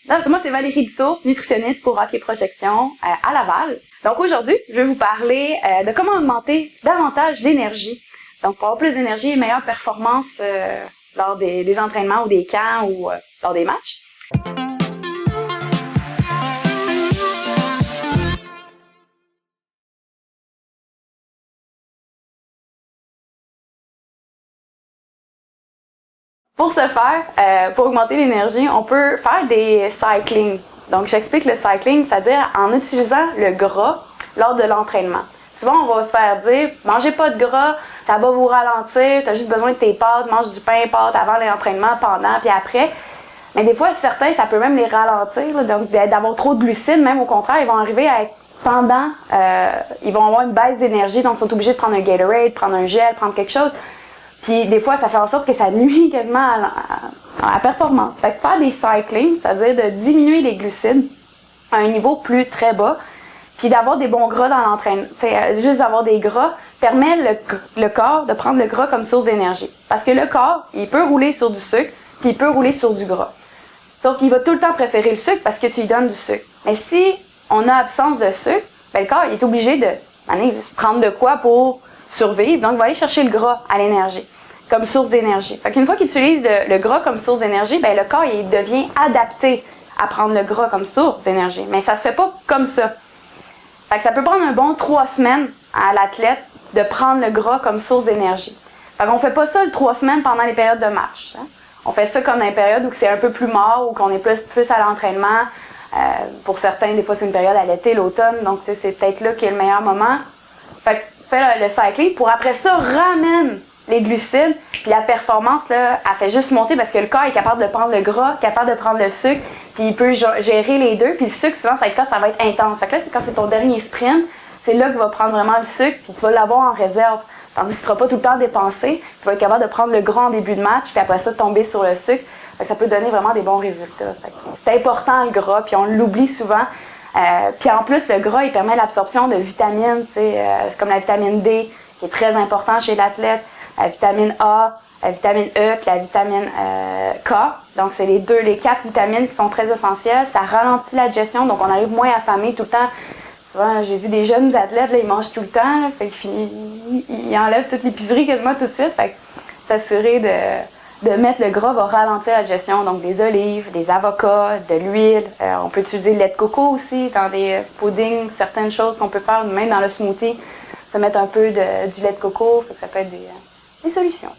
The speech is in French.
Moi, c'est Valérie Dussault, nutritionniste pour Hockey Projection à Laval. Donc aujourd'hui, je vais vous parler de comment augmenter davantage l'énergie. Donc pour avoir plus d'énergie et meilleure performance lors des entraînements ou des camps ou lors des matchs. Pour ce faire, pour augmenter l'énergie, on peut faire des cycling. Donc, j'explique le cycling, c'est-à-dire en utilisant le gras lors de l'entraînement. Souvent, on va se faire dire, mangez pas de gras, ça va vous ralentir, tu as juste besoin de tes pâtes, mange du pain pâtes avant l'entraînement, pendant, puis après. Mais des fois, certains, ça peut même les ralentir, là, donc d'avoir trop de glucides, même au contraire, ils vont arriver à être pendant, ils vont avoir une baisse d'énergie, donc ils sont obligés de prendre un Gatorade, prendre un gel, prendre quelque chose. Puis des fois, ça fait en sorte que ça nuit quasiment à la performance. Fait que faire des cycling, c'est-à-dire de diminuer les glucides à un niveau plus très bas, puis d'avoir des bons gras dans l'entraînement, juste d'avoir des gras, permet le corps de prendre le gras comme source d'énergie. Parce que le corps, il peut rouler sur du sucre, puis il peut rouler sur du gras. Sauf qu'il va tout le temps préférer le sucre parce que tu lui donnes du sucre. Mais si on a absence de sucre, ben le corps il est obligé de prendre de quoi pour survivre. Donc, il va aller chercher le gras à l'énergie, comme source d'énergie. Fait qu'une fois qu'il utilise le gras comme source d'énergie, ben le corps il devient adapté à prendre le gras comme source d'énergie. Mais ça se fait pas comme ça. Fait que ça peut prendre un bon 3 semaines à l'athlète de prendre le gras comme source d'énergie. Fait qu'on fait pas ça le 3 semaines pendant les périodes de marche. Hein. On fait ça comme dans les périodes où c'est un peu plus mort, ou qu'on est plus à l'entraînement. Pour certains, des fois, c'est une période à l'été, l'automne. Donc, c'est peut-être là qu'est le meilleur moment. Fait que fait le cycling pour après ça ramène les glucides, puis la performance là, elle fait juste monter parce que le corps est capable de prendre le gras, capable de prendre le sucre, puis il peut gérer les deux, puis le sucre souvent ça va être intense. Fait que là, quand c'est ton dernier sprint, c'est là qu'il va prendre vraiment le sucre, puis tu vas l'avoir en réserve. Tandis que tu ne seras pas tout le temps dépensé, tu vas être capable de prendre le gras en début de match, puis après ça tomber sur le sucre. Fait que ça peut donner vraiment des bons résultats. C'est important le gras, puis on l'oublie souvent. Puis en plus, le gras, il permet l'absorption de vitamines, comme la vitamine D, qui est très important chez l'athlète, la vitamine A, la vitamine E, puis la vitamine K. Donc, c'est les 4 vitamines qui sont très essentielles. Ça ralentit la digestion, donc on arrive moins affamé tout le temps. Souvent, j'ai vu des jeunes athlètes, là, ils mangent tout le temps, là, fait qu'ils enlèvent toute l'épicerie quasiment tout de suite. Fait que s'assurer de mettre le gras va ralentir la digestion, donc des olives, des avocats, de l'huile. On peut utiliser le lait de coco aussi dans des puddings, certaines choses qu'on peut faire, même dans le smoothie, se mettre un peu du lait de coco, ça peut être des solutions.